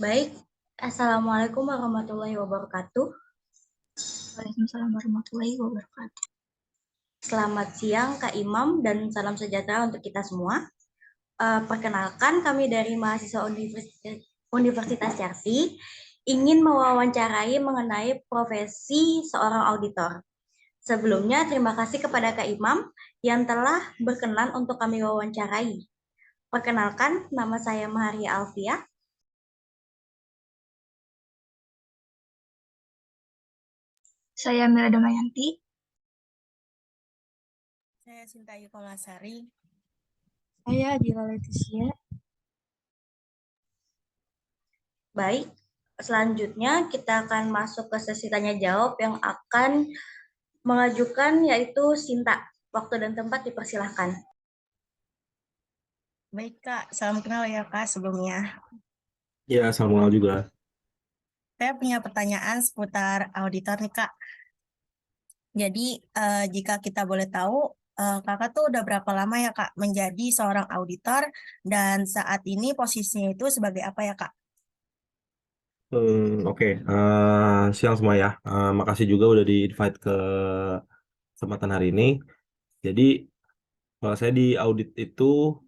Baik, Assalamualaikum warahmatullahi wabarakatuh. Waalaikumsalam warahmatullahi wabarakatuh. Selamat siang Kak Imam dan salam sejahtera untuk kita semua. Perkenalkan kami dari mahasiswa Universitas Yarsi ingin mewawancarai mengenai profesi seorang auditor. Sebelumnya terima kasih kepada Kak Imam yang telah berkenan untuk kami wawancarai. Perkenalkan, nama saya Maharia Alfia. Saya Mira Damayanti. Saya Sinta Kolasari. Saya Adila Leticia. Baik, selanjutnya kita akan masuk ke sesi tanya jawab yang akan mengajukan yaitu Sinta. Waktu dan tempat dipersilahkan. Baik Kak, salam kenal ya Kak sebelumnya. Ya, salam kenal juga. Saya punya pertanyaan seputar auditor nih Kak. Jadi jika kita boleh tahu, Kakak tuh udah berapa lama ya Kak menjadi seorang auditor dan saat ini posisinya itu sebagai apa ya Kak? Oke. Siang semua ya. Makasih juga udah di-invite ke kesempatan hari ini. Jadi, kalau saya di audit itu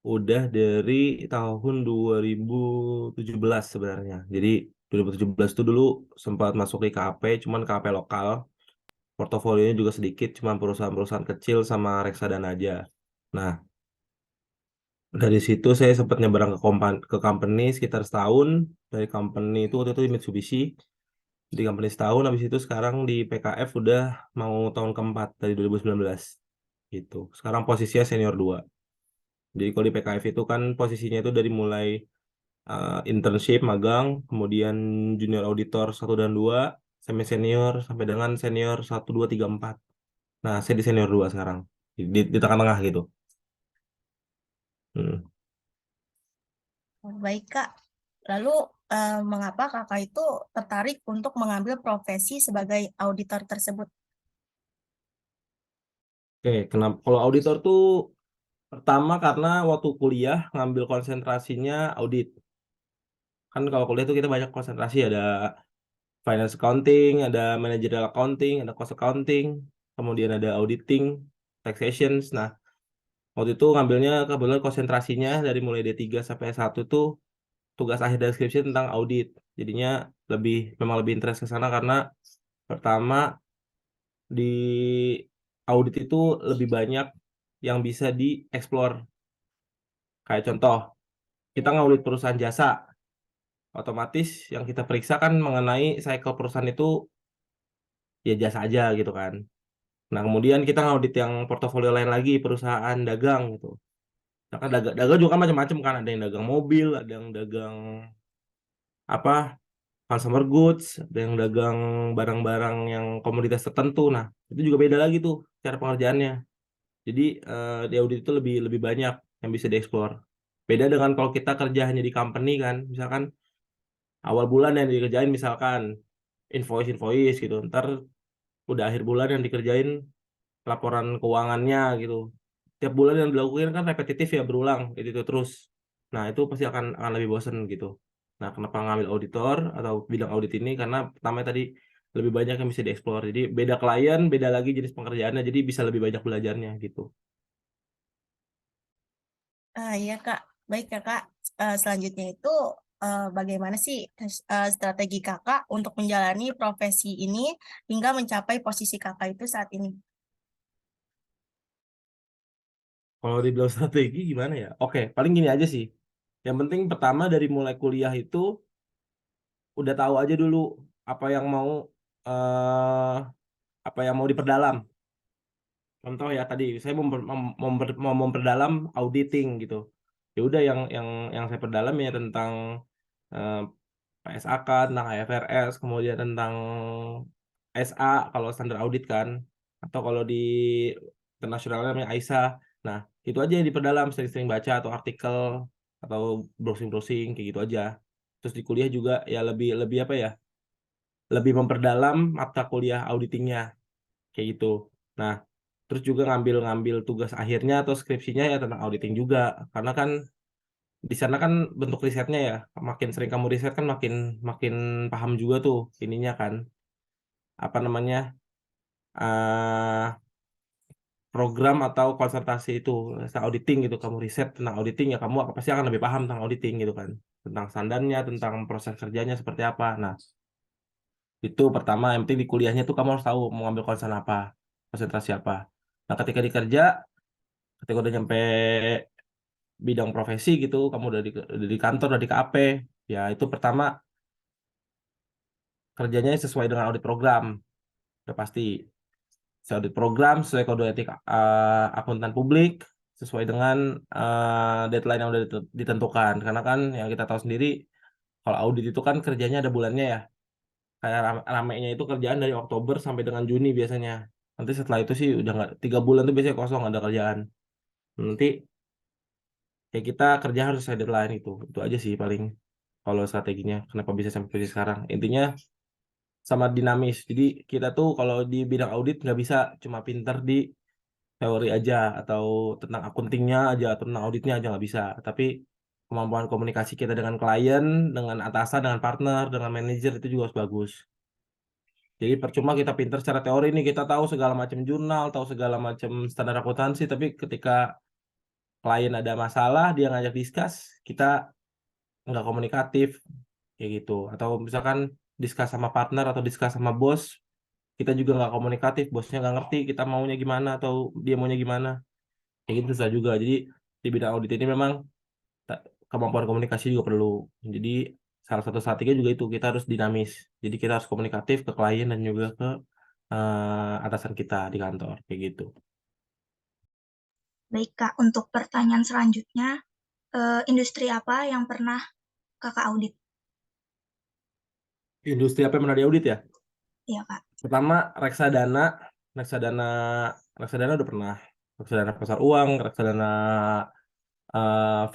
udah dari tahun 2017 sebenarnya. Jadi, 2017 itu dulu sempat masuk di KAP, cuman KAP lokal. Portofolionya juga sedikit, cuman perusahaan-perusahaan kecil sama reksadana aja. Nah, dari situ saya sempat nyebrang ke company sekitar setahun. Dari company itu waktu itu di Mitsubishi. Di company setahun, habis itu sekarang di PKF udah mau tahun keempat dari 2019 gitu. Sekarang posisinya senior 2. Jadi kalau di PKF itu kan posisinya itu dari mulai internship, magang, kemudian junior auditor 1 dan 2, semi senior sampai dengan senior 1, 2, 3, 4. Nah, saya di senior 2 sekarang. Di tengah-tengah gitu. Hmm. Baik Kak, lalu mengapa Kakak itu tertarik untuk mengambil profesi sebagai auditor tersebut? Oke, kenapa kalau auditor tuh pertama karena waktu kuliah ngambil konsentrasinya audit. Kan kalau kuliah tuh kita banyak konsentrasi, ada finance accounting, ada managerial accounting, ada cost accounting, kemudian ada auditing, taxations. Nah, waktu itu ngambilnya kebetulan konsentrasinya dari mulai D3 sampai S1 tuh tugas akhir dari skripsi tentang audit. Jadinya memang lebih interest ke sana karena pertama di audit itu lebih banyak yang bisa dieksplor. Kayak contoh, kita ngaudit perusahaan jasa, otomatis yang kita periksa kan mengenai cycle perusahaan itu ya jasa aja gitu kan. Nah, kemudian kita ngaudit yang portofolio lain lagi, perusahaan dagang gitu. Nah, kan dagang juga kan macam-macam kan, ada yang dagang mobil, ada yang dagang apa, consumer goods, ada yang dagang barang-barang yang komoditas tertentu. Nah, itu juga beda lagi tuh cara pengerjaannya. Jadi di audit itu lebih lebih banyak yang bisa dieksplor. Beda dengan kalau kita kerja hanya di company kan, misalkan awal bulan yang dikerjain misalkan invoice gitu. Ntar udah akhir bulan yang dikerjain laporan keuangannya gitu. Tiap bulan yang dilakukan kan repetitif ya, berulang itu terus. Nah, itu pasti akan lebih bosen gitu. Nah, kenapa ngambil auditor atau bidang audit ini? Karena pertama tadi lebih banyak yang bisa dieksplor. Jadi beda klien, beda lagi jenis pekerjaannya, jadi bisa lebih banyak belajarnya gitu. Iya Kak, baik ya Kak. Selanjutnya itu bagaimana sih strategi Kakak untuk menjalani profesi ini hingga mencapai posisi Kakak itu saat ini? Kalau dibilang strategi gimana ya? Oke, paling gini aja sih. Yang penting pertama dari mulai kuliah itu udah tahu aja dulu apa yang mau eh apa yang mau diperdalam. Contoh ya tadi saya mau memperdalam auditing gitu. Ya udah yang saya perdalam ya tentang eh, PSAK, tentang IFRS, kemudian tentang SA kalau standar audit kan, atau kalau di internasional namanya AISA. Nah, itu aja yang diperdalam, sering-sering baca atau artikel atau browsing-browsing kayak gitu aja. Terus di kuliah juga ya lebih lebih apa ya? Lebih memperdalam mata kuliah auditingnya kayak gitu. Nah, terus juga ngambil-ngambil tugas akhirnya atau skripsinya ya tentang auditing juga. Karena kan di sana kan bentuk risetnya ya, makin sering kamu riset kan makin makin paham juga tuh ininya kan, apa namanya, eh program atau konsultasi itu, auditing gitu, kamu riset tentang auditing ya kamu pasti akan lebih paham tentang auditing gitu kan, tentang standarnya, tentang proses kerjanya seperti apa. Nah, itu pertama, yang penting di kuliahnya tuh kamu harus tahu mau ngambil concern apa, konsentrasi apa. Nah, ketika dikerja, ketika udah nyampe bidang profesi gitu, kamu udah di kantor, udah di KAP, ya itu pertama kerjanya sesuai dengan audit program, udah pasti. Sesuai audit program, sesuai kode etik akuntan publik, sesuai dengan deadline yang udah ditentukan. Karena kan yang kita tahu sendiri, kalau audit itu kan kerjanya ada bulannya ya. Kayak ramenya itu kerjaan dari Oktober sampai dengan Juni biasanya. Nanti setelah itu sih udah nggak, 3 bulan tuh biasanya kosong, nggak ada kerjaan. Nanti ya kita kerja harus sesuai deadline itu. Itu aja sih paling kalau strateginya. Kenapa bisa sampai posisi sekarang. Intinya sama dinamis. Jadi kita tuh kalau di bidang audit nggak bisa cuma pinter di teori aja atau tentang akuntingnya aja atau tentang auditnya aja nggak bisa. Tapi kemampuan komunikasi kita dengan klien, dengan atasan, dengan partner, dengan manajer itu juga harus bagus. Jadi percuma kita pinter secara teori nih, kita tahu segala macam jurnal, tahu segala macam standar akuntansi, tapi ketika klien ada masalah, dia ngajak diskus, kita nggak komunikatif, kayak gitu. Atau misalkan diskus sama partner atau diskus sama bos, kita juga nggak komunikatif, bosnya nggak ngerti kita maunya gimana atau dia maunya gimana. Kayak gitu susah juga. Jadi di bidang audit ini memang kemampuan komunikasi juga perlu. Jadi salah satu strategi juga itu kita harus dinamis. Jadi kita harus komunikatif ke klien dan juga ke atasan kita di kantor kayak gitu. Baik Kak, untuk pertanyaan selanjutnya, industri apa yang pernah Kakak audit? Industri apa yang pernah diaudit ya? Iya Kak. Pertama reksadana, reksadana, reksadana udah pernah. Reksadana pasar uang, reksadana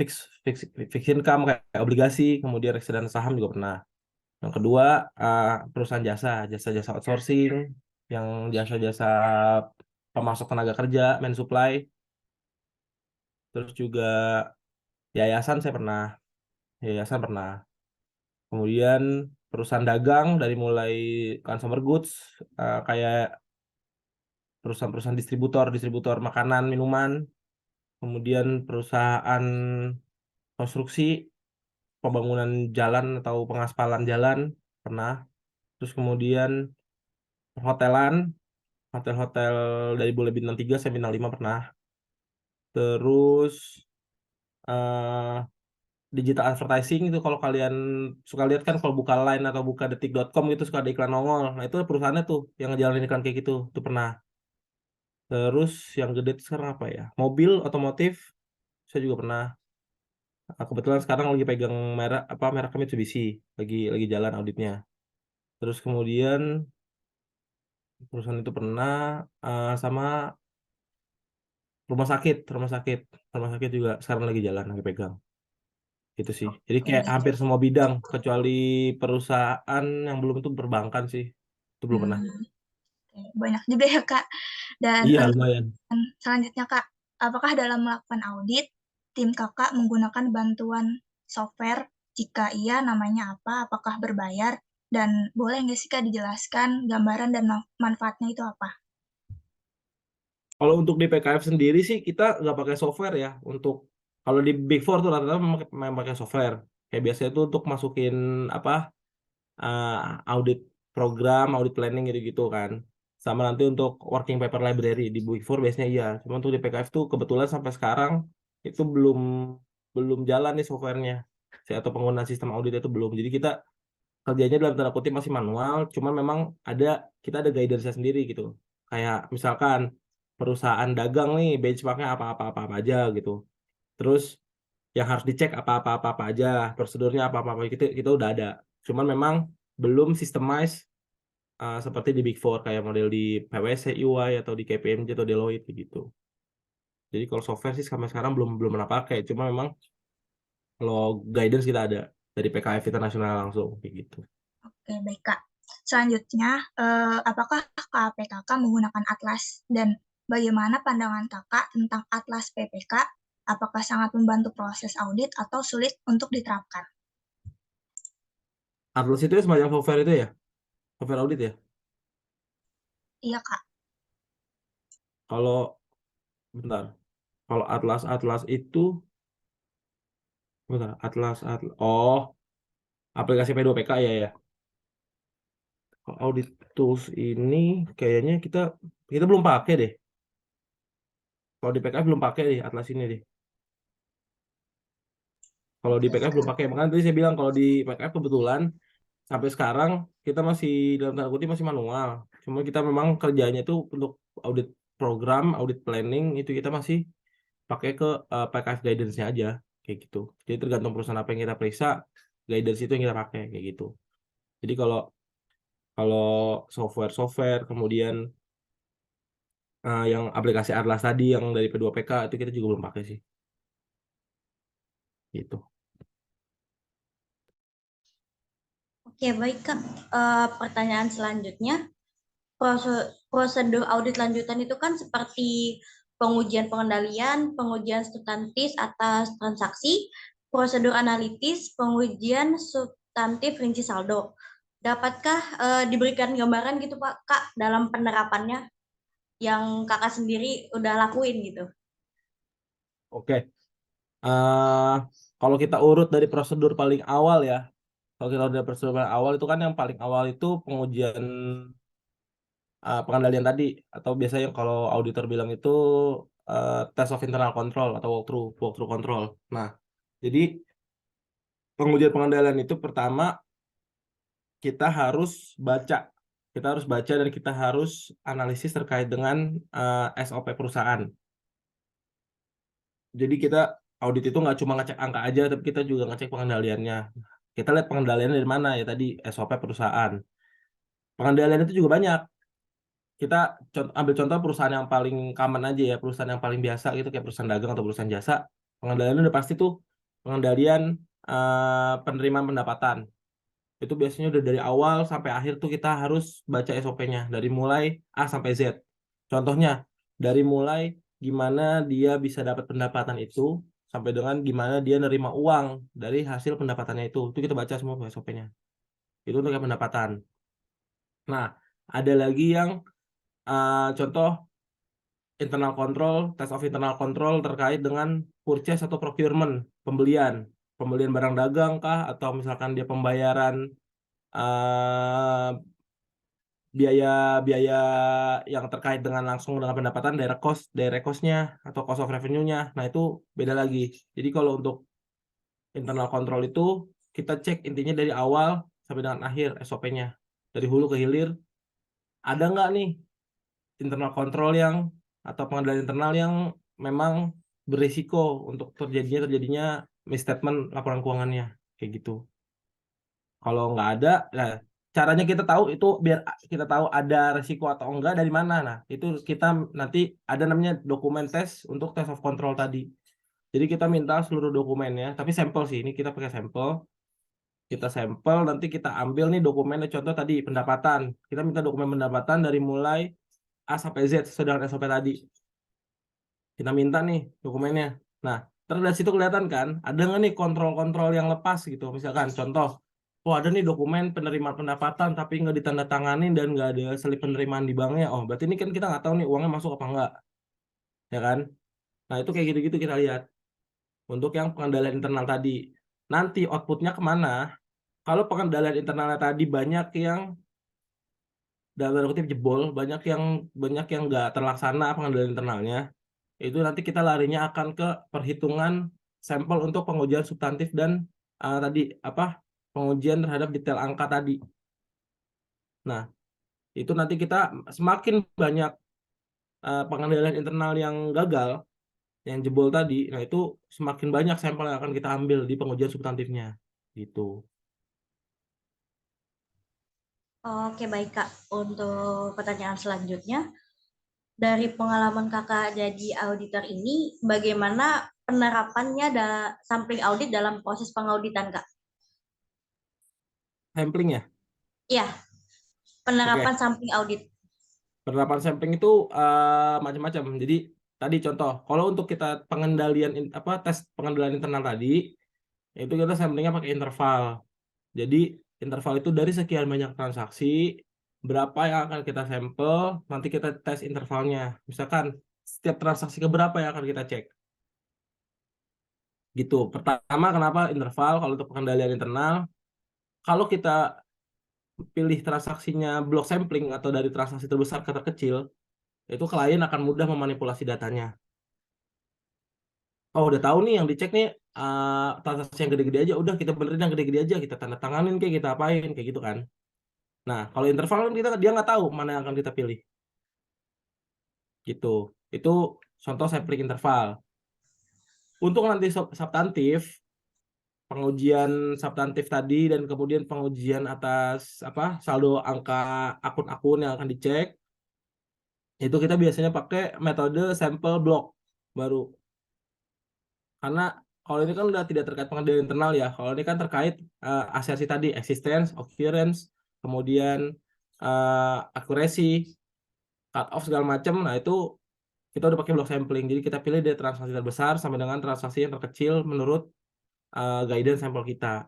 fix, fix, fix income kayak obligasi, kemudian reksadana saham juga pernah. Yang kedua, perusahaan jasa-jasa outsourcing, yang jasa-jasa pemasok tenaga kerja, men supply. Terus juga yayasan saya pernah, yayasan pernah. Kemudian perusahaan dagang dari mulai consumer goods, kayak perusahaan-perusahaan distributor makanan, minuman. Kemudian perusahaan konstruksi, pembangunan jalan atau pengaspalan jalan pernah. Terus kemudian hotelan, hotel-hotel dari boleh bintang 3 sampai bintang 5 pernah. Terus eh digital advertising itu kalau kalian suka lihat kan, kalau buka Line atau buka detik.com gitu suka ada iklan nongol. Nah, itu perusahaannya tuh yang ngejalanin iklan kayak gitu, itu pernah. Terus yang gede itu sekarang apa ya? Mobil otomotif saya juga pernah. Kebetulan sekarang lagi pegang merek Mitsubishi, lagi jalan auditnya. Terus kemudian perusahaan itu pernah sama rumah sakit juga sekarang lagi jalan, lagi pegang. Itu sih. Jadi kayak hampir semua bidang kecuali perusahaan yang belum itu perbankan sih. Itu belum pernah. Banyak juga ya Kak. Dan Iya, lumayan. selanjutnya Kak, apakah dalam melakukan audit, tim Kakak menggunakan bantuan software? Jika iya, namanya apa? Apakah berbayar? Dan boleh nggak sih Kak dijelaskan gambaran dan manfaatnya itu apa? Kalau untuk di PKF sendiri sih kita nggak pakai software ya. Untuk kalau di Big Four tuh rata-rata memang pakai software. Kayak biasanya itu untuk masukin apa uh, audit program, audit planning gitu-gitu kan. Sama nanti untuk working paper library di Big Four biasanya iya. Cuma untuk di PKF tuh kebetulan sampai sekarang itu belum belum jalan nih softwarenya. Atau penggunaan sistem audit itu belum. Jadi kita kerjanya dalam tanda kutip masih manual. Cuma memang kita ada guidance sendiri gitu. Kayak misalkan perusahaan dagang nih benchmarknya apa-apa aja gitu. Terus yang harus dicek apa-apa aja, prosedurnya apa-apa kita udah ada. Cuman memang belum systemize seperti di Big Four kayak model di PwC, EY atau di KPMG atau Deloitte gitu. Jadi kalau software sih sampai sekarang belum belum pernah pakai. Cuma memang kalau guidance kita ada dari PKF internasional langsung kayak gitu. Oke, baik Kak. Selanjutnya, apakah KPKK menggunakan Atlas? Dan bagaimana pandangan Kakak tentang Atlas PPK Apakah sangat membantu proses audit atau sulit untuk diterapkan? Atlas itu semacam software itu ya, software audit ya. Iya, Kak. Kalau bentar, kalau Atlas itu, bentar, Atlas, oh, aplikasi P2PK ya. Kalau audit tools ini kayaknya kita belum pakai deh. Kalau di PKF belum pakai deh Atlas ini deh. Kalau di Oke, PKF belum pakai, makanya tadi saya bilang kalau di PKF kebetulan sampai sekarang kita masih dalam tanda kutip masih manual. Cuma kita memang kerjanya itu untuk audit program, audit planning itu kita masih pakai ke PKF guidance-nya aja kayak gitu. Jadi tergantung perusahaan apa yang kita periksa, guidance itu yang kita pakai kayak gitu. Jadi kalau kalau software kemudian yang aplikasi Atlas tadi yang dari P2PK itu kita juga belum pakai sih. Gitu. Oke, baik Kak. Pertanyaan selanjutnya, prosedur audit lanjutan itu kan seperti pengujian pengendalian, pengujian substantif atas transaksi, prosedur analitis, pengujian substantif rinci saldo. Dapatkah diberikan gambaran gitu Pak, Kak, dalam penerapannya yang Kakak sendiri udah lakuin gitu? Oke. Kalau kita urut dari prosedur paling awal ya, kalau kita urut dari prosedur paling awal itu kan yang paling awal itu pengujian pengendalian tadi, atau biasanya kalau auditor bilang itu test of internal control atau walkthrough control. Nah, jadi pengujian pengendalian itu pertama kita harus baca, dan kita harus analisis terkait dengan SOP perusahaan. Jadi kita audit itu nggak cuma ngecek angka aja, tapi kita juga ngecek pengendaliannya. Kita lihat pengendaliannya dari mana ya tadi SOP perusahaan. Pengendalian itu juga banyak. Kita ambil contoh perusahaan yang paling common aja ya, perusahaan yang paling biasa gitu kayak perusahaan dagang atau perusahaan jasa. Pengendaliannya udah pasti tuh pengendalian penerimaan pendapatan. Itu biasanya udah dari awal sampai akhir tuh kita harus baca SOP-nya dari mulai A sampai Z. Contohnya dari mulai gimana dia bisa dapat pendapatan itu sampai dengan gimana dia nerima uang dari hasil pendapatannya itu kita baca semua SOP-nya. Itu untuk yang pendapatan. Nah, ada lagi yang contoh internal control, test of internal control terkait dengan purchase atau procurement, pembelian barang dagang kah, atau misalkan dia pembayaran eh, biaya-biaya yang terkait dengan langsung dengan pendapatan, direct cost-nya atau cost of revenue-nya. Nah, itu beda lagi. Jadi kalau untuk internal control itu kita cek intinya dari awal sampai dengan akhir SOP-nya. Dari hulu ke hilir, ada nggak nih internal control atau pengendalian internal yang memang berisiko untuk terjadinya misstatement laporan keuangannya kayak gitu. Kalau nggak ada, nah caranya kita tahu itu biar kita tahu ada resiko atau enggak dari mana. Nah, itu kita nanti ada namanya dokumen tes untuk test of control tadi. Jadi kita minta seluruh dokumennya, tapi sampel sih, ini kita pakai sampel. Kita sampel, nanti kita ambil nih dokumennya, contoh tadi pendapatan. Kita minta dokumen pendapatan dari mulai A sampai Z sesuai dengan SOP tadi. Kita minta nih dokumennya. Nah, terus dari situ kelihatan kan, ada nggak nih kontrol-kontrol yang lepas gitu. Misalkan contoh, oh ada nih dokumen penerimaan pendapatan tapi nggak ditandatanganin dan nggak ada selip penerimaan di banknya. Oh, berarti ini kan kita nggak tahu nih uangnya masuk apa nggak, ya kan? Nah, itu kayak gitu-gitu kita lihat. Untuk yang pengendalian internal tadi. Nanti outputnya kemana? Kalau pengendalian internalnya tadi banyak yang dalam tanda kutip jebol, banyak yang nggak terlaksana pengendalian internalnya, itu nanti kita larinya akan ke perhitungan sampel untuk pengujian substantif dan tadi apa pengujian terhadap detail angka tadi. Nah, itu nanti kita semakin banyak pengendalian internal yang gagal, yang jebol tadi, nah itu semakin banyak sampel yang akan kita ambil di pengujian substantifnya. Gitu. Oke, baik Kak. Untuk pertanyaan selanjutnya, dari pengalaman Kakak jadi auditor ini, bagaimana penerapannya sampling audit dalam proses pengauditan, Kak? Sampling ya. Iya, penerapan Oke. sampling audit. Penerapan sampling itu macam-macam. Jadi tadi contoh, kalau untuk kita pengendalian tes pengendalian internal tadi, itu kita samplingnya pakai interval. Jadi interval itu dari sekian banyak transaksi, berapa yang akan kita sampel, nanti kita tes intervalnya. Misalkan setiap transaksi keberapa yang akan kita cek. Gitu. Pertama, kenapa interval? Kalau untuk pengendalian internal, kalau kita pilih transaksinya block sampling atau dari transaksi terbesar ke terkecil, itu klien akan mudah memanipulasi datanya. Oh, udah tahu nih yang dicek nih transaksi yang gede-gede aja, udah kita benerin yang gede-gede aja, kita tanda tanganin kayak kita apain kayak gitu kan. Nah, kalau interval kan dia nggak tahu mana yang akan kita pilih. Gitu. Itu contoh sampling interval. Untuk nanti substantif, pengujian substantif tadi dan kemudian pengujian atas saldo angka akun-akun yang akan dicek, itu kita biasanya pakai metode sample block baru. Karena kalau ini kan udah tidak terkait pengendalian internal ya. Kalau ini kan terkait asersi tadi, existence, occurrence, kemudian accuracy, cut off segala macam. Nah, itu kita udah pakai block sampling. Jadi kita pilih dari transaksi terbesar sampai dengan transaksi yang terkecil menurut guidance sampel kita.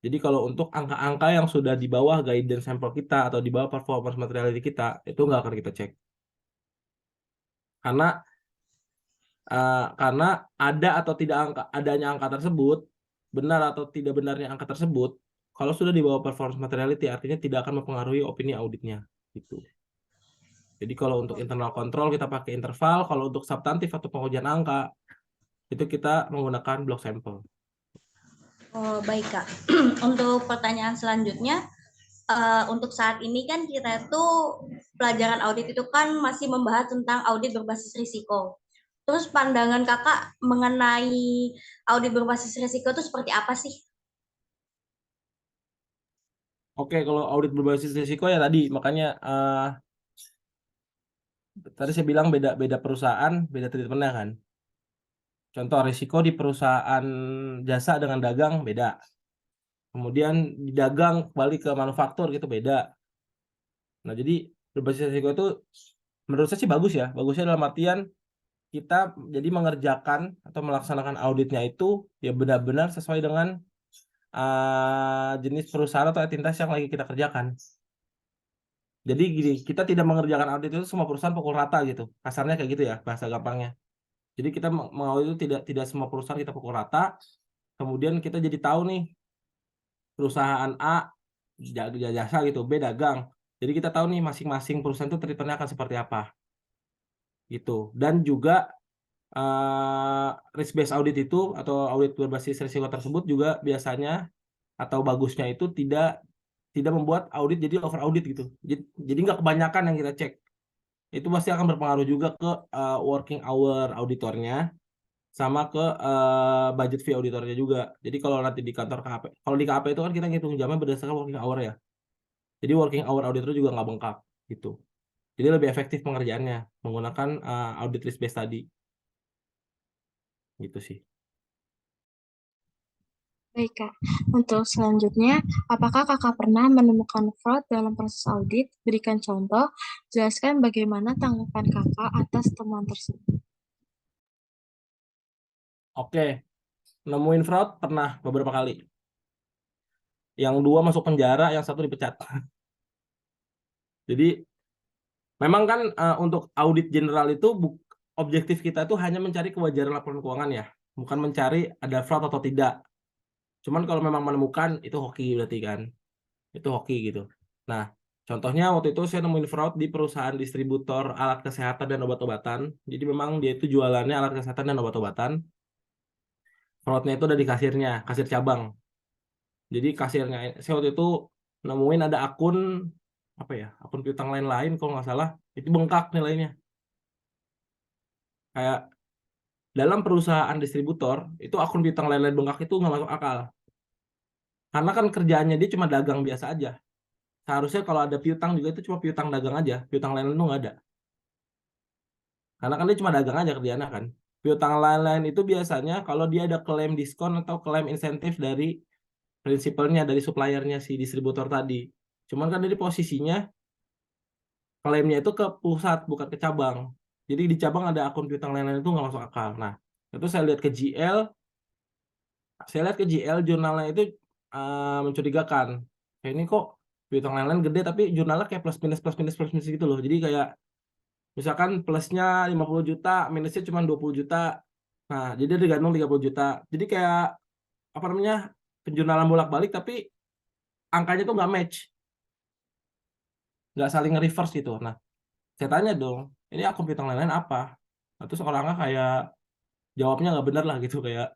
Jadi kalau untuk angka-angka yang sudah di bawah guidance sampel kita atau di bawah performance materiality kita, itu nggak akan kita cek. Karena ada atau tidak adanya angka tersebut, benar atau tidak benarnya angka tersebut, kalau sudah di bawah performance materiality artinya tidak akan mempengaruhi opini auditnya. Gitu. Jadi kalau untuk internal control kita pakai interval, kalau untuk substantif atau pengujian angka, itu kita menggunakan block sample. Oh, baik, Kak. Untuk pertanyaan selanjutnya, untuk saat ini kan kita itu pelajaran audit itu kan masih membahas tentang audit berbasis risiko. Terus pandangan Kakak mengenai audit berbasis risiko itu seperti apa sih? Oke, kalau audit berbasis risiko ya tadi, makanya tadi saya bilang beda perusahaan, beda treatmentnya kan. Contoh risiko di perusahaan jasa dengan dagang beda. Kemudian di dagang balik ke manufaktur gitu beda. Nah, jadi berbasis risiko itu menurut saya sih bagus ya. Bagusnya dalam artian kita jadi mengerjakan atau melaksanakan auditnya itu ya benar-benar sesuai dengan jenis perusahaan atau entitas yang lagi kita kerjakan. Jadi gini, kita tidak mengerjakan audit itu semua perusahaan pukul rata gitu. Kasarnya kayak gitu ya, bahasa gampangnya. Jadi kita mengaudit itu tidak semua perusahaan kita pukul rata. Kemudian kita jadi tahu nih perusahaan A jasa gitu, B dagang. Jadi kita tahu nih masing-masing perusahaan itu treatmentnya akan seperti apa. Gitu. Dan juga risk based audit itu atau audit berbasis risiko tersebut juga biasanya atau bagusnya itu tidak membuat audit jadi over audit gitu. Jadi nggak kebanyakan yang kita cek. Itu pasti akan berpengaruh juga ke working hour auditornya sama ke budget fee auditornya juga. Jadi kalau nanti di kantor KAP, kalau di KAP itu kan kita ngitung jamnya berdasarkan working hour ya. Jadi working hour auditor juga nggak bengkak gitu. Jadi lebih efektif pengerjaannya menggunakan audit risk based tadi. Gitu sih. Baik, Kak. Untuk selanjutnya, apakah Kakak pernah menemukan fraud dalam proses audit? Berikan contoh, jelaskan bagaimana tanggapan Kakak atas temuan tersebut. Oke, nemuin fraud pernah beberapa kali. Yang 2 masuk penjara, yang 1 dipecat. Jadi memang kan untuk audit general itu objektif kita itu hanya mencari kewajaran laporan keuangan ya, bukan mencari ada fraud atau tidak. Cuman kalau memang menemukan itu hoki berarti kan. Itu hoki gitu. Nah, contohnya waktu itu saya nemuin fraud di perusahaan distributor alat kesehatan dan obat-obatan. Jadi memang dia itu jualannya alat kesehatan dan obat-obatan. Fraudnya itu ada di kasirnya, kasir cabang. Jadi kasirnya, saya waktu itu nemuin ada akun akun piutang lain-lain kalau nggak salah, itu bengkak nilainya. Kayak dalam perusahaan distributor itu akun piutang lain-lain bengkak itu nggak masuk akal. Karena kan kerjaannya dia cuma dagang biasa aja. Seharusnya kalau ada piutang juga itu cuma piutang dagang aja, piutang lain-lain itu nggak ada. Karena kan dia cuma dagang aja kerjaannya kan. Piutang lain-lain itu biasanya kalau dia ada klaim diskon atau klaim insentif dari prinsipalnya, dari suppliernya si distributor tadi. Cuman kan dari posisinya klaimnya itu ke pusat bukan ke cabang. Jadi di cabang ada akun piutang lain-lain itu nggak masuk akal. Nah, itu saya lihat ke GL jurnalnya itu mencurigakan. Kayak ini kok piutang lain-lain gede tapi jurnalnya kayak plus minus gitu loh. Jadi kayak misalkan plusnya 50 juta, minusnya cuma 20 juta. Nah, jadi dia digantung 30 juta. Jadi kayak apa namanya? Penjurnalan bolak-balik tapi angkanya tuh nggak match, nggak saling reverse gitu. Nah, saya tanya dong, ini akun piutang lain-lain apa? Nah, terus orangnya kayak jawabnya nggak bener lah gitu, kayak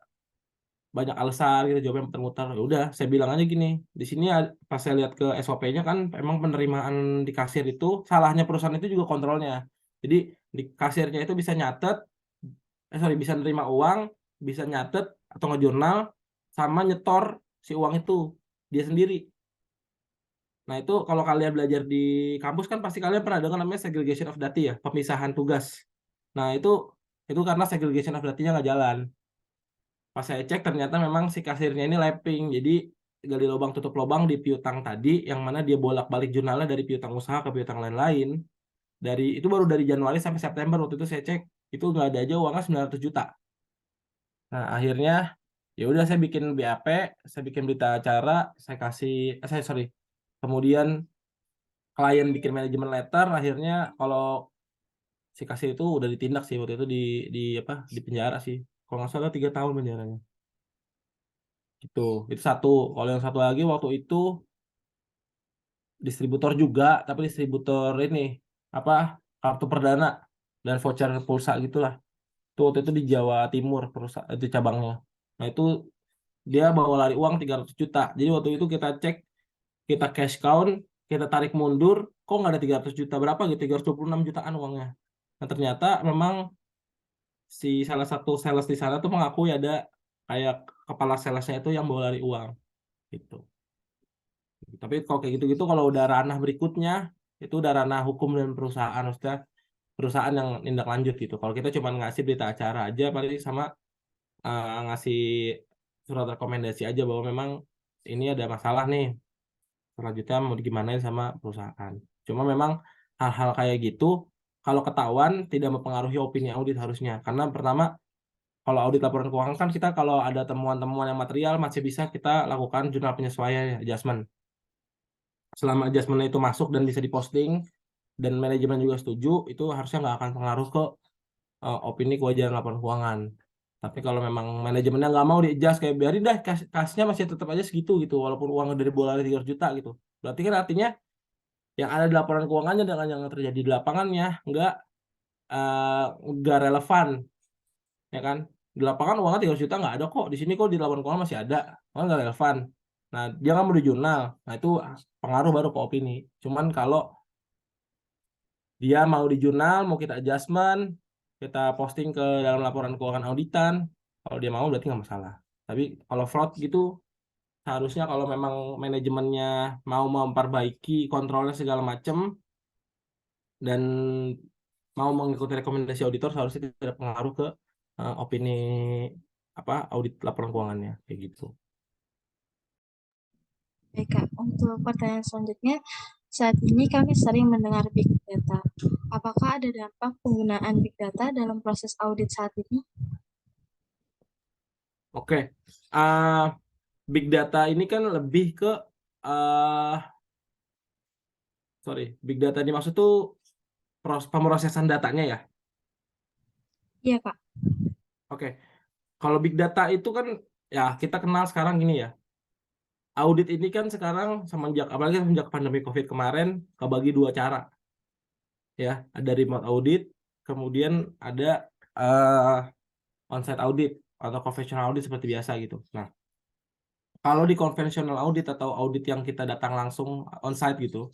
banyak alasan gitu, jawabnya muter-muter. Ya udah, saya bilang aja gini, di sini pas saya lihat ke SOP-nya kan emang penerimaan di kasir itu salahnya perusahaan itu juga kontrolnya. Jadi di kasirnya itu bisa nyatet, bisa nerima uang, bisa nyatet atau ngejurnal sama nyetor si uang itu dia sendiri. Nah, itu kalau kalian belajar di kampus kan pasti kalian pernah dengar namanya segregation of data ya, pemisahan tugas. Nah, itu karena segregation of data-nya nggak jalan. Pas saya cek ternyata memang si kasirnya ini lapping. Jadi gali lubang tutup lubang di piutang tadi yang mana dia bolak-balik jurnalnya dari piutang usaha ke piutang lain-lain. Itu baru dari Januari sampai September waktu itu saya cek, itu nggak ada aja uangnya 900 juta. Nah, akhirnya ya udah saya bikin BAP, saya bikin berita acara, saya kasih sorry. Kemudian klien bikin manajemen letter, akhirnya kalau si kasir itu udah ditindak sih waktu itu di penjara sih. Kalau nggak salah 3 tahun penjaranya. Gitu. Itu satu. Kalau yang satu lagi waktu itu distributor juga, tapi distributor ini apa kartu perdana dan voucher pulsa gitulah. Itu waktu itu di Jawa Timur perusahaan itu cabangnya. Nah, itu dia bawa lari uang 300 juta. Jadi waktu itu kita cek, kita cash count, kita tarik mundur, kok nggak ada 300 juta, berapa gitu, 326 jutaan uangnya. Nah, ternyata memang si salah satu sales di sana tuh mengakui ada kayak kepala salesnya itu yang bawa lari uang gitu. Tapi kalau kayak gitu-gitu kalau udah ranah berikutnya itu udah ranah hukum dan perusahaan, maksudnya perusahaan yang tindak lanjut gitu. Kalau kita cuma ngasih berita acara aja paling sama ngasih surat rekomendasi aja bahwa memang ini ada masalah nih, selanjutnya mau digimanain sama perusahaan. Cuma memang hal-hal kayak gitu kalau ketahuan tidak mempengaruhi opini audit harusnya. Karena pertama, kalau audit laporan keuangan kan kita kalau ada temuan-temuan yang material masih bisa kita lakukan jurnal penyesuaian adjustment. Selama adjustment itu masuk dan bisa diposting dan manajemen juga setuju, itu harusnya nggak akan pengaruh ke opini kewajaran laporan keuangan. Tapi kalau memang manajemennya nggak mau di-adjust, kayak biarin dah kasnya masih tetap aja segitu gitu, walaupun uangnya dari bola 300 juta gitu. Berarti kan artinya yang ada di laporan keuangannya dengan yang terjadi di lapangannya nggak relevan, ya kan? Di lapangan uangnya 300 juta nggak ada kok, di sini kok di laporan keuangan masih ada, kan nggak relevan. Nah, dia nggak mau di jurnal, nah itu pengaruh baru ke opini. Cuman kalau dia mau di jurnal, mau kita adjustment, kita posting ke dalam laporan keuangan auditan, kalau dia mau berarti nggak masalah. Tapi kalau fraud gitu, seharusnya kalau memang manajemennya mau memperbaiki kontrolnya segala macam dan mau mengikuti rekomendasi auditor, seharusnya tidak pengaruh ke opini audit laporan keuangannya kayak gitu. Baik, Kak. Untuk pertanyaan selanjutnya, saat ini kami sering mendengar Big Data. Apakah ada dampak penggunaan Big Data dalam proses audit saat ini? Oke, Big Data ini kan lebih ke Big Data dimaksud tuh pemrosesan datanya ya. Iya, Kak. Oke, kalau Big Data itu kan ya kita kenal sekarang gini ya. Audit ini kan sekarang apalagi semenjak pandemi COVID kemarin kebagi 2 cara. Ya, ada remote audit, kemudian ada on-site audit atau conventional audit seperti biasa gitu. Nah, kalau di conventional audit atau audit yang kita datang langsung on-site gitu,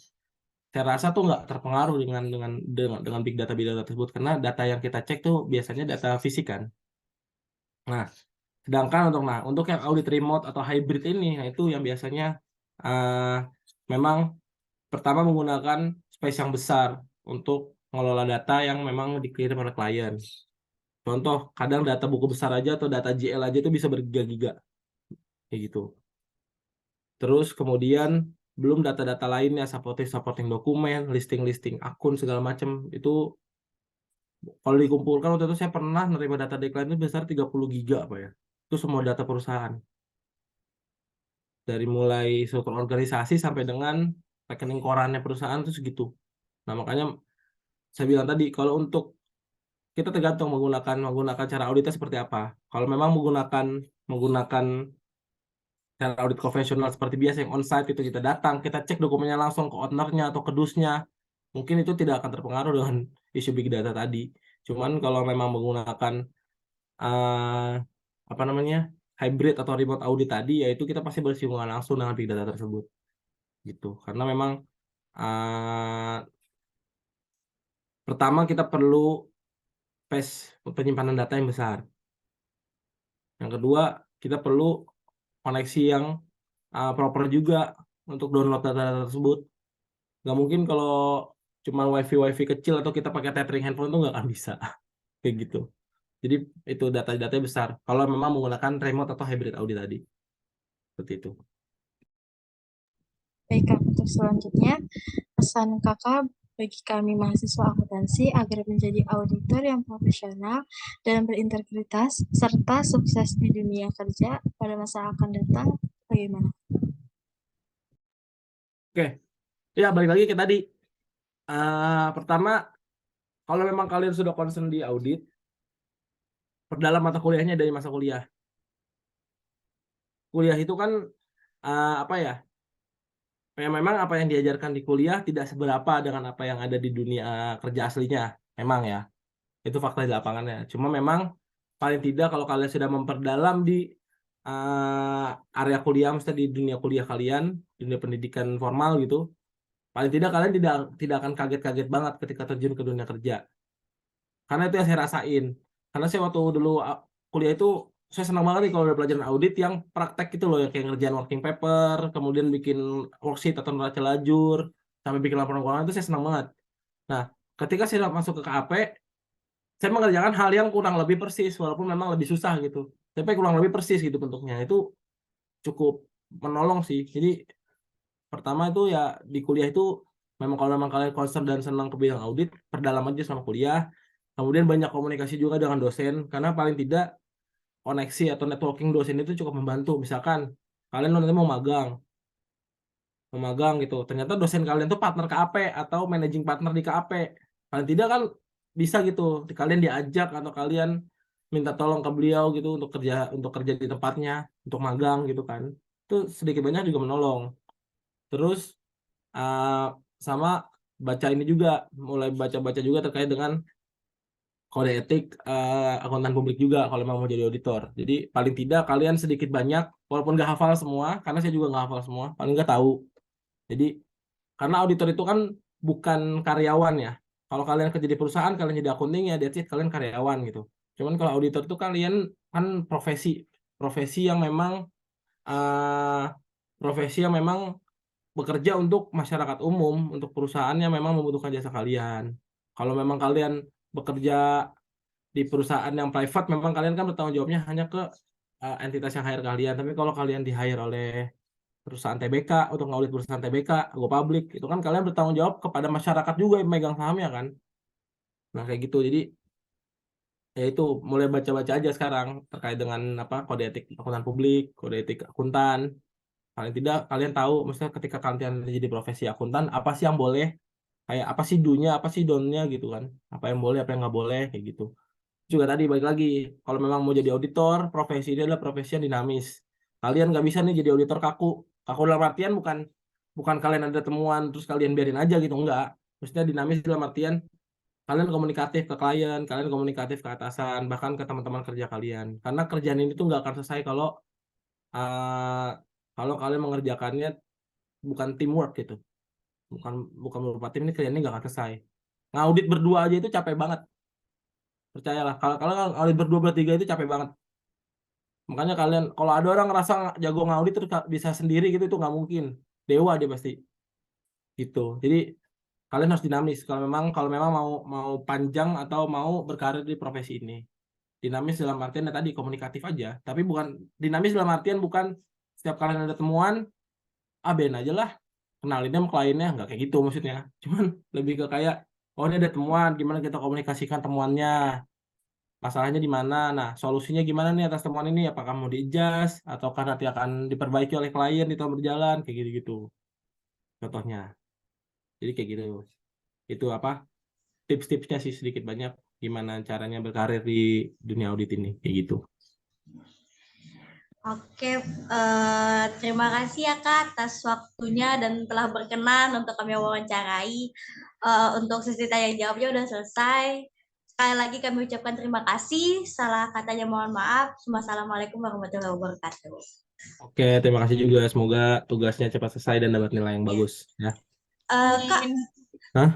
saya rasa tuh nggak terpengaruh dengan big data tersebut karena data yang kita cek tuh biasanya data fisik kan. Nah, sedangkan untuk yang audit remote atau hybrid ini, nah itu yang biasanya memang pertama menggunakan space yang besar untuk mengelola data yang memang dikirim oleh klien. Contoh, kadang data buku besar aja atau data GL aja itu bisa bergiga-giga kayak gitu. Terus kemudian belum data-data lainnya seperti supporting dokumen, listing-listing akun segala macam itu Kalau dikumpulkan waktu itu saya pernah menerima data decline itu besar 30 giga apa ya. Itu semua data perusahaan. Dari mulai struktur organisasi sampai dengan rekening korannya perusahaan itu segitu. Nah, makanya saya bilang tadi kalau untuk kita tergantung menggunakan cara auditnya seperti apa. Kalau memang menggunakan cara audit konvensional seperti biasa yang on-site itu kita datang, kita cek dokumennya langsung ke ownernya atau ke dusnya, mungkin itu tidak akan terpengaruh dengan isu big data tadi. Cuman kalau memang menggunakan eh, apa namanya hybrid atau remote audit tadi, yaitu kita pasti bersinggungan langsung dengan big data tersebut, gitu. Karena memang pertama kita perlu space penyimpanan data yang besar. Yang kedua, kita perlu koneksi yang proper juga untuk download data-data tersebut. Nggak mungkin kalau cuma wifi kecil atau kita pakai tethering handphone itu nggak akan bisa. Kayak gitu. Jadi itu data-datanya besar. Kalau memang menggunakan remote atau hybrid audit tadi. Seperti itu. Baik, Kak, untuk selanjutnya, pesan Kakak bagi kami mahasiswa akuntansi agar menjadi auditor yang profesional dan berintegritas serta sukses di dunia kerja pada masa akan datang, bagaimana? Oke. Ya, balik lagi ke tadi. Pertama, kalau memang kalian sudah concern di audit, perdalam mata kuliahnya dari masa kuliah. Kuliah itu kan apa ya? Memang apa yang diajarkan di kuliah tidak seberapa dengan apa yang ada di dunia kerja aslinya. Memang ya. Itu fakta di lapangannya. Cuma memang paling tidak kalau kalian sudah memperdalam di area kuliah, maksudnya di dunia kuliah kalian, dunia pendidikan formal gitu, paling tidak kalian tidak akan kaget-kaget banget ketika terjun ke dunia kerja. Karena itu yang saya rasain. Karena saya waktu dulu kuliah itu saya senang banget nih kalau ada pelajaran audit yang praktek gitu loh, yang kayak ngerjain working paper, kemudian bikin worksheet atau neraca lajur, sampai bikin laporan keuangan itu saya senang banget. Nah, ketika saya masuk ke KAP, saya mengerjakan hal yang kurang lebih persis, walaupun memang lebih susah gitu. Tapi kurang lebih persis gitu bentuknya. Itu cukup menolong sih. Jadi pertama itu ya di kuliah itu memang kalau memang kalian concern dan senang ke bidang audit, perdalam aja sama kuliah. Kemudian banyak komunikasi juga dengan dosen, karena paling tidak koneksi atau networking dosen itu cukup membantu. Misalkan kalian nanti mau magang gitu. Ternyata dosen kalian tuh partner KAP atau managing partner di KAP. Paling tidak kan bisa gitu. Kalian diajak atau kalian minta tolong ke beliau gitu untuk kerja di tempatnya, untuk magang gitu kan. Itu sedikit banyak juga menolong. Terus sama baca ini juga, mulai baca-baca juga terkait dengan kode etik akuntan publik juga kalau mau jadi auditor. Jadi paling tidak kalian sedikit banyak, walaupun nggak hafal semua, karena saya juga nggak hafal semua, paling nggak tahu. Jadi karena auditor itu kan bukan karyawan ya. Kalau kalian kerja di perusahaan, kalian jadi accounting ya, that's it, kalian karyawan gitu. Cuman kalau auditor itu kalian kan profesi yang memang uh, profesi yang memang bekerja untuk masyarakat umum, untuk perusahaan yang memang membutuhkan jasa kalian. Kalau memang kalian bekerja di perusahaan yang private, memang kalian kan bertanggung jawabnya hanya ke entitas yang hire kalian. Tapi kalau kalian di hire oleh perusahaan TBK untuk ngaudit perusahaan TBK, go public, itu kan kalian bertanggung jawab kepada masyarakat juga yang megang sahamnya kan. Nah kayak gitu. Jadi ya itu mulai baca-baca aja sekarang terkait dengan apa kode etik akuntan publik, kode etik akuntan. Paling tidak kalian tahu, maksudnya ketika kalian jadi profesi akuntan, apa sih yang boleh, kayak apa sih do-nya, apa sih don't-nya gitu kan. Apa yang boleh, apa yang nggak boleh, kayak gitu. Juga tadi balik lagi, kalau memang mau jadi auditor, profesi ini adalah profesi yang dinamis. Kalian nggak bisa nih jadi auditor kaku. Kaku dalam artian bukan kalian ada temuan terus kalian biarin aja gitu, enggak. Maksudnya dinamis dalam artian kalian komunikatif ke klien, kalian komunikatif ke atasan, bahkan ke teman-teman kerja kalian. Karena kerjaan ini tuh nggak akan selesai uh, kalau kalian mengerjakannya bukan teamwork gitu. Bukan berupa tim, ini kerjaan ini nggak akan selesai. Ngaudit berdua aja itu capek banget. Percayalah, kalau ngaudit berdua bertiga itu capek banget. Makanya kalian, kalau ada orang ngerasa jago ngaudit terus bisa sendiri gitu, itu nggak mungkin. Dewa dia pasti. Gitu. Jadi kalian harus dinamis. Kalau memang mau panjang atau mau berkarir di profesi ini. Dinamis dalam artian ya tadi komunikatif aja. Tapi bukan dinamis dalam artian bukan setiap kalian ada temuan, ben aja lah. Kenalinnya sama kliennya, nggak kayak gitu maksudnya. Cuman lebih ke kayak Oh, ini ada temuan, gimana kita komunikasikan temuannya? Masalahnya di mana? Nah, solusinya gimana nih atas temuan ini? Apakah mau di-adjust ataukah nanti akan diperbaiki oleh klien di tahun berjalan kayak gitu-gitu. Contohnya. Jadi kayak gitu. Itu apa? Tips-tipsnya sih sedikit banyak gimana caranya berkarir di dunia audit ini kayak gitu. Oke, terima kasih ya Kak atas waktunya dan telah berkenan untuk kami wawancarai. Untuk sesi tanya jawabnya udah selesai. Sekali lagi kami ucapkan terima kasih. Salah katanya mohon maaf. Wassalamualaikum warahmatullahi wabarakatuh. Oke, terima kasih juga. Semoga tugasnya cepat selesai dan dapat nilai yang bagus ya. Kak, Amin. Hah?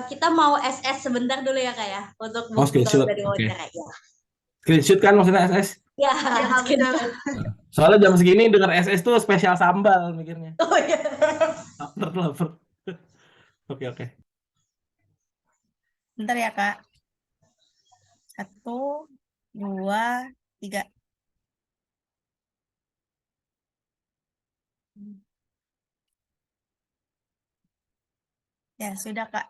kita mau SS sebentar dulu ya Kak ya untuk Oh, bukti kalau screenshot. dari Oke. wawancara ya. Screenshot kan maksudnya SS? Ya, Ya, betul. Soalnya jam segini dengar SS tuh spesial sambal mikirnya. Oh ya. Lapar. Oke. Bentar ya, Kak. 1, 2, 3. Ya, sudah, Kak.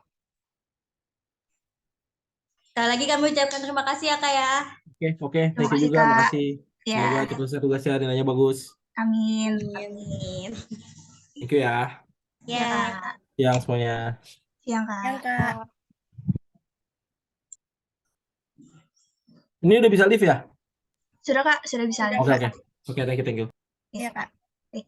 Sekali lagi kami ucapkan terima kasih ya Kak ya. Oke. Thank you kasih, juga, Kak. makasih. Ya. Semoga cepat selesai tugasnya, nilainya bagus. Amin. Amin. Thank you ya. Ya, Ya. Kak. Yang semuanya. Siang, Yang, Kak. Kak. Ini udah bisa live ya? Sudah, Kak. Sudah bisa live. Oke. Oke, thank you. Iya, Kak. Baik.